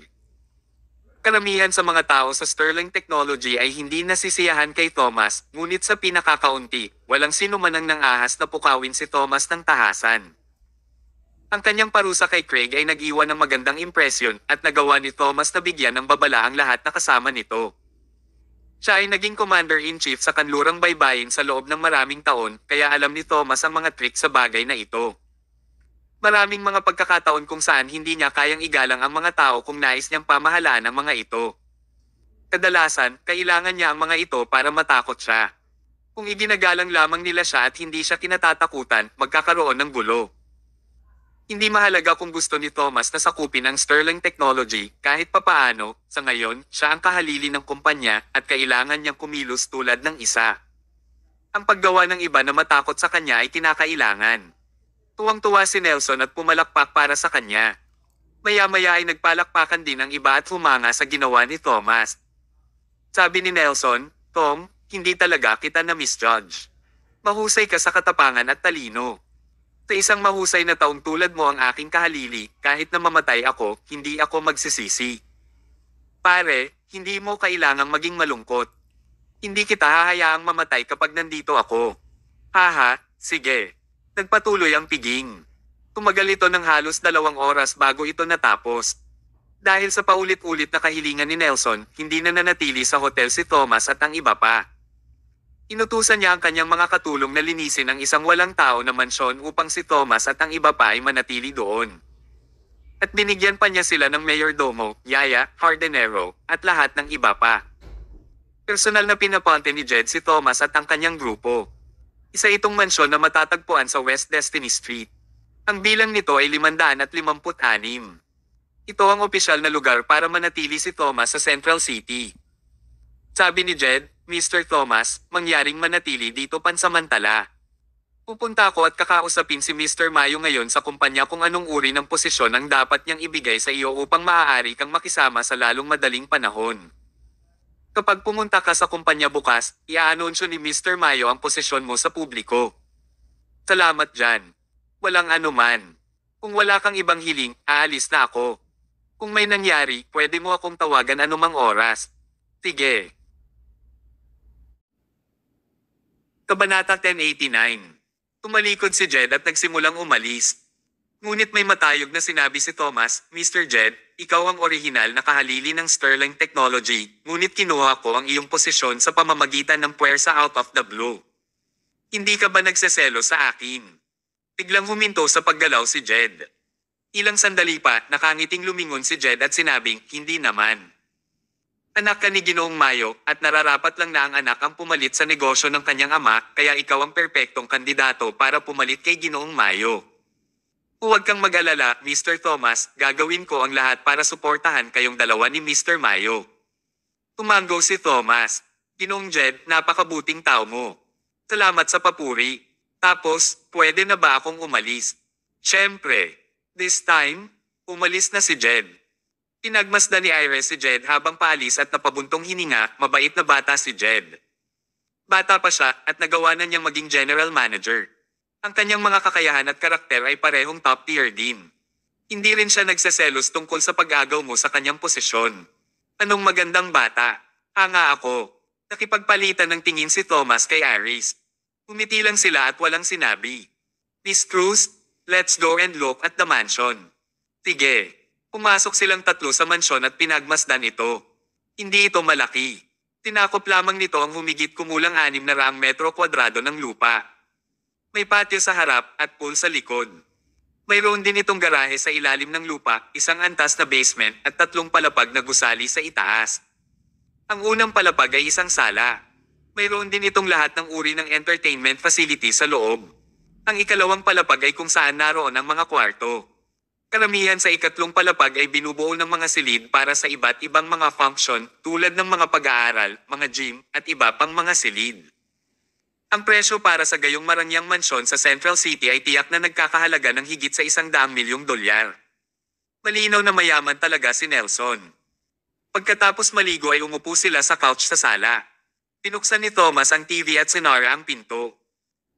Karamihan sa mga tao sa Sterling Technology ay hindi nasisiyahan kay Thomas, ngunit sa pinakakaunti, walang sino man ang nangahas na pukawin si Thomas ng tahasan. Ang kanyang parusa kay Craig ay nag-iwan ng magandang impresyon at nagawa ni Thomas na bigyan ng babala ang lahat na kasama nito. Siya ay naging commander-in-chief sa kanlurang baybayin sa loob ng maraming taon, kaya alam ni Thomas ang mga trick sa bagay na ito. Maraming mga pagkakataon kung saan hindi niya kayang igalang ang mga tao kung nais niyang pamahalaan ang mga ito. Kadalasan, kailangan niya ang mga ito para matakot siya. Kung iginagalang lamang nila siya at hindi siya kinatatakutan, magkakaroon ng gulo. Hindi mahalaga kung gusto ni Thomas na sakupin ang Sterling Technology, kahit papaano, sa ngayon, siya ang kahalili ng kumpanya at kailangan niyang kumilos tulad ng isa. Ang paggawa ng iba na matakot sa kanya ay kinakailangan. Tuwang-tuwa si Nelson at pumalakpak para sa kanya. Maya-maya ay nagpalakpakan din ang iba at humanga sa ginawa ni Thomas. Sabi ni Nelson, "Tom, hindi talaga kita na-misjudge. Mahusay ka sa katapangan at talino. Sa isang mahusay na taong tulad mo ang aking kahalili, kahit na mamatay ako, hindi ako magsisisi. Pare, hindi mo kailangang maging malungkot. Hindi kita hahayaang mamatay kapag nandito ako. Haha, sige." Nagpatuloy ang piging. Tumagal ito ng halos 2 oras bago ito natapos. Dahil sa paulit-ulit na kahilingan ni Nelson, hindi na nanatili sa hotel si Thomas at ang iba pa. Inutusan niya ang kanyang mga katulong na linisin ang isang walang tao na mansyon upang si Thomas at ang iba pa ay manatili doon. At binigyan pa niya sila ng mayordomo, yaya, hardinero, at lahat ng iba pa. Personal na pinaponte ni Jed si Thomas at ang kanyang grupo. Isa itong mansyon na matatagpuan sa West Destiny Street. Ang bilang nito ay 556. Ito ang opisyal na lugar para manatili si Thomas sa Central City. Sabi ni Jed, "Mr. Thomas, mangyaring manatili dito pansamantala. Pupunta ako at kakausapin si Mr. Mayo ngayon sa kumpanya kung anong uri ng posisyon ang dapat niyang ibigay sa iyo upang maaari kang makisama sa lalong madaling panahon. Kapag pumunta ka sa kumpanya bukas, i-aanunsyo ni Mr. Mayo ang posisyon mo sa publiko. Salamat dyan. Walang anuman. Kung wala kang ibang hiling, aalis na ako. Kung may nangyari, pwede mo akong tawagan anumang oras. Sige." Kabanata 1089. Tumalikod si Jed at nagsimulang umalis. Ngunit may matayog na sinabi si Thomas, "Mr. Jed, ikaw ang orihinal na kahalili ng Sterling Technology, ngunit kinuha ko ang iyong posisyon sa pamamagitan ng puwersa out of the blue. Hindi ka ba nagseselo sa akin? Biglang huminto sa paggalaw si Jed. Ilang sandali pa, nakangiting lumingon si Jed at sinabing, hindi naman. Anak ka ni Ginoong Mayo at nararapat lang na ang anak ang pumalit sa negosyo ng kanyang ama, kaya ikaw ang perpektong kandidato para pumalit kay Ginoong Mayo. Huwag kang mag-alala, Mr. Thomas, gagawin ko ang lahat para suportahan kayong dalawa ni Mr. Mayo. Tumango si Thomas. Ginoong Jed, napakabuting tao mo. Salamat sa papuri. Tapos, pwede na ba akong umalis? Siyempre. This time, umalis na si Jed. Pinagmasdan ni Iris si Jed habang paalis at napabuntong hininga, mabait na bata si Jed. Bata pa siya at nagawa na niyang maging general manager. Ang kanyang mga kakayahan at karakter ay parehong top tier din. Hindi rin siya nagseselos tungkol sa pag-agaw mo sa kanyang posisyon. Anong magandang bata? Hanga ako. Nakipagpalitan ng tingin si Thomas kay Iris. Umiti lang sila at walang sinabi. Miss Cruz, let's go and look at the mansion. Sige. Pumasok silang tatlo sa mansyon at pinagmasdan ito. Hindi ito malaki. Tinakop lamang nito ang humigit kumulang 600 metro kwadrado ng lupa. May patio sa harap at pool sa likod. Mayroon din itong garahe sa ilalim ng lupa, isang antas na basement at 3 palapag na gusali sa itaas. Ang unang palapag ay isang sala. Mayroon din itong lahat ng uri ng entertainment facility sa loob. Ang ikalawang palapag ay kung saan naroon ang mga kwarto. Karamihan sa ikatlong palapag ay binubuo ng mga silid para sa iba't ibang mga function tulad ng mga pag-aaral, mga gym, at iba pang mga silid. Ang presyo para sa gayong marangyang mansyon sa Central City ay tiyak na nagkakahalaga ng higit sa $100 milyong. Malinaw na mayaman talaga si Nelson. Pagkatapos maligo ay umupo sila sa couch sa sala. Pinuksan ni Thomas ang TV at sinara ang pinto.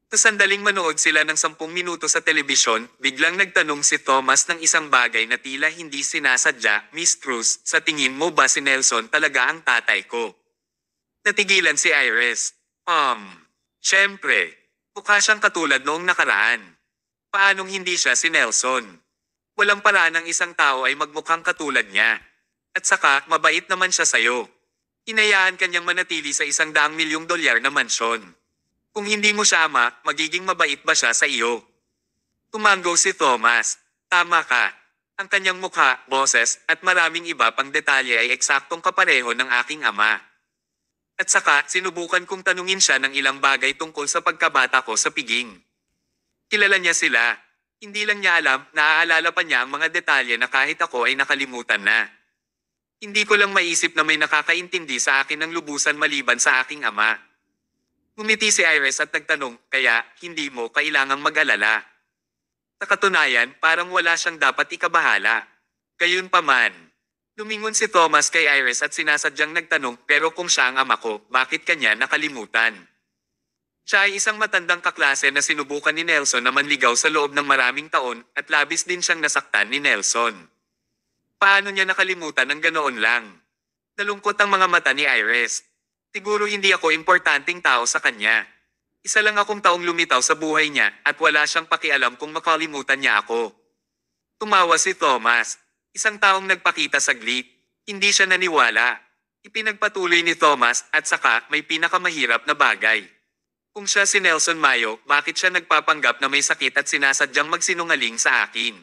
Sa sandaling manood sila ng 10 minuto sa telebisyon, biglang nagtanong si Thomas ng isang bagay na tila hindi sinasadya, Miss Cruz, sa tingin mo ba si Nelson talaga ang tatay ko? Natigilan si Iris. Siyempre. Mukha siyang katulad noong nakaraan. Paanong hindi siya si Nelson? Walang paraan ng isang tao ay magmukhang katulad niya. At saka, mabait naman siya sayo. Hinayaan kanyang manatili sa $100 milyong na mansyon. Kung hindi mo siya ama, magiging mabait ba siya sa iyo? Tumango si Thomas. Tama ka. Ang kanyang mukha, boses, at maraming iba pang detalye ay eksaktong kapareho ng aking ama. At saka, sinubukan kong tanungin siya ng ilang bagay tungkol sa pagkabata ko sa piging. Kilala niya sila. Hindi lang niya alam, naaalala pa niya ang mga detalye na kahit ako ay nakalimutan na. Hindi ko lang maisip na may nakakaintindi sa akin ng lubusan maliban sa aking ama. Ngumiti si Iris at nagtanong, kaya, hindi mo kailangang mag-alala. Sa katunayan, parang wala siyang dapat ikabahala. Gayunpaman, lumingon si Thomas kay Iris at sinasadyang nagtanong, pero kung siya ang ama ko, bakit kanya nakalimutan? Siya ay isang matandang kaklase na sinubukan ni Nelson na manligaw sa loob ng maraming taon at labis din siyang nasaktan ni Nelson. Paano niya nakalimutan ang ganoon lang? Nalungkot ang mga mata ni Iris. Siguro hindi ako importanteng tao sa kanya. Isa lang akong taong lumitaw sa buhay niya at wala siyang pakialam kung makalimutan niya ako. Tumawa si Thomas. Isang taong nagpakita saglit. Hindi siya naniwala. Ipinagpatuloy ni Thomas at saka may pinakamahirap na bagay. Kung siya si Nelson Mayo, bakit siya nagpapanggap na may sakit at sinasadyang magsinungaling sa akin?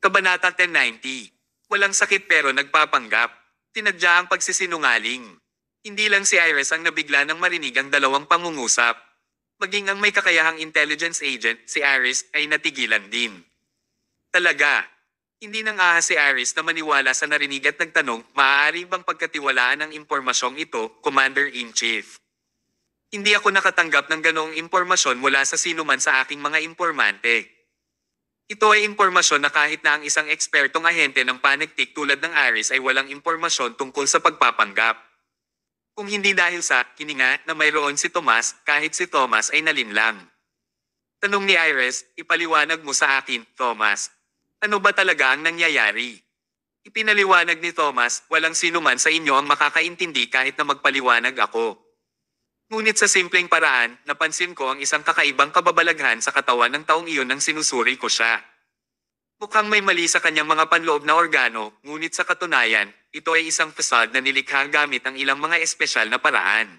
Kabanata 1090. Walang sakit pero nagpapanggap. Tinadya ang pagsisinungaling. Hindi lang si Iris ang nabigla nang marinig ang dalawang pangungusap. Maging ang may kakayahang intelligence agent, si Iris, ay natigilan din. Talaga. Hindi nang ahas si Iris na maniwala sa narinig at nagtanong, maaari bang pagkatiwalaan ang impormasyong ito, Commander-in-Chief? Hindi ako nakatanggap ng ganoong impormasyon mula sa sino man sa aking mga impormante. Ito ay impormasyon na kahit na ang isang ekspertong ahente ng panektik tulad ng Iris ay walang impormasyon tungkol sa pagpapanggap. Kung hindi dahil sa kininga na mayroon si Tomas, kahit si Thomas ay nalinlang. Tanong ni Iris, ipaliwanag mo sa akin, Thomas. Ano ba talaga ang nangyayari? Ipinaliwanag ni Thomas, walang sino man sa inyo ang makakaintindi kahit na magpaliwanag ako. Ngunit sa simpleng paraan, napansin ko ang isang kakaibang kababalaghan sa katawan ng taong iyon nang sinusuri ko siya. Mukhang may mali sa kanyang mga panloob na organo, ngunit sa katunayan, ito ay isang facade na nilikha gamit ang ilang mga espesyal na paraan.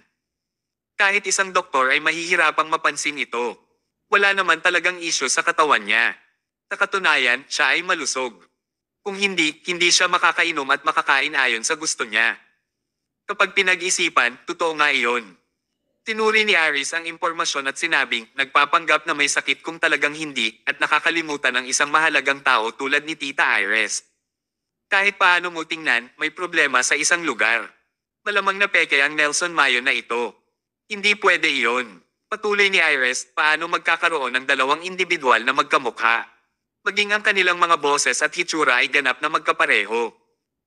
Kahit isang doktor ay mahihirapang mapansin ito. Wala naman talagang isyu sa katawan niya. Sa katunayan, siya ay malusog. Kung hindi, hindi siya makakainom at makakain ayon sa gusto niya. Kapag pinag-isipan, totoo nga iyon. Tinuri ni Aris ang impormasyon at sinabing, nagpapanggap na may sakit kung talagang hindi, at nakakalimutan ang isang mahalagang tao tulad ni Tita Iris. Kahit paano mo tingnan, may problema sa isang lugar. Malamang na peke ang Nelson Mayo na ito. Hindi pwede iyon. Patuloy ni Iris, paano magkakaroon ng dalawang individual na magkamukha. Maging ang kanilang mga boses at hitsura ay ganap na magkapareho.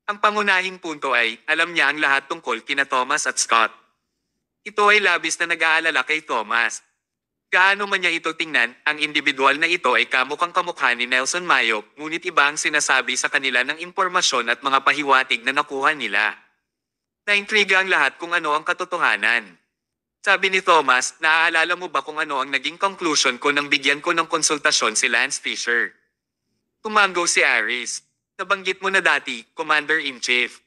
Ang pangunahing punto ay, alam niya ang lahat tungkol kina Thomas at Scott. Ito ay labis na nag-aalala kay Thomas. Gaano man niya ito tingnan, ang individual na ito ay kamukhang kamukha ni Nelson Mayo, ngunit iba ang sinasabi sa kanila ng impormasyon at mga pahiwatig na nakuha nila. Naintriga ang lahat kung ano ang katotohanan. Sabi ni Thomas, naaalala mo ba kung ano ang naging conclusion ko nang bigyan ko ng konsultasyon si Lance Fisher? Tumango si Aris. Nabanggit mo na dati, Commander-in-Chief.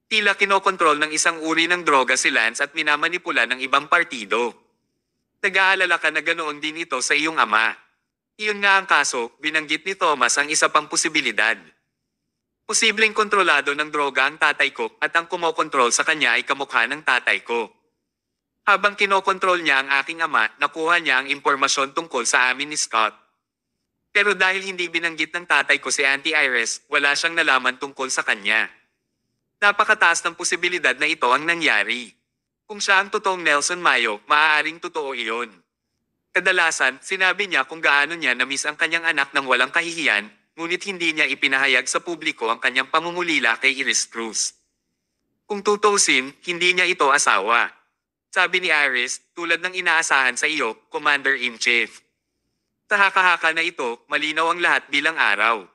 Tila kinokontrol ng isang uri ng droga si Lance at minamanipula ng ibang partido. Nag-aalala ka na ganoon din ito sa iyong ama. Iyon nga ang kaso, binanggit ni Thomas ang isa pang posibilidad. Posibleng kontrolado ng droga ang tatay ko at ang kumokontrol sa kanya ay kamukha ng tatay ko. Habang kinokontrol niya ang aking ama, nakuha niya ang impormasyon tungkol sa amin ni Scott. Pero dahil hindi binanggit ng tatay ko si Auntie Iris, wala siyang nalaman tungkol sa kanya. Napakataas ng posibilidad na ito ang nangyari. Kung siya ang totoong Nelson Mayo, maaaring totoo iyon. Kadalasan, sinabi niya kung gaano niya na-miss ang kanyang anak ng walang kahihiyan, ngunit hindi niya ipinahayag sa publiko ang kanyang pangungulila kay Iris Cruz. Kung tutuusin, hindi niya ito asawa. Sabi ni Iris, tulad ng inaasahan sa iyo, Commander-in-Chief. Sa haka-haka na ito, malinaw ang lahat bilang araw.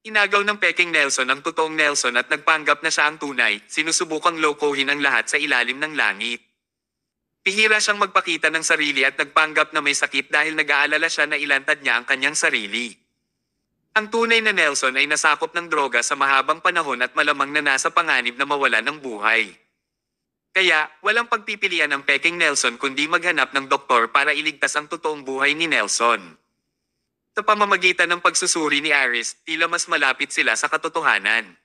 Inagaw ng peking Nelson ang totoong Nelson at nagpanggap na siya ang tunay, sinusubukang lokohin ang lahat sa ilalim ng langit. Pihira siyang magpakita ng sarili at nagpanggap na may sakit dahil nag-aalala siya na ilantad niya ang kanyang sarili. Ang tunay na Nelson ay nasakop ng droga sa mahabang panahon at malamang na nasa panganib na mawala ng buhay. Kaya, walang pagpipilian ng peking Nelson kundi maghanap ng doktor para iligtas ang totoong buhay ni Nelson. Sa pamamagitan ng pagsusuri ni Aris, tila mas malapit sila sa katotohanan.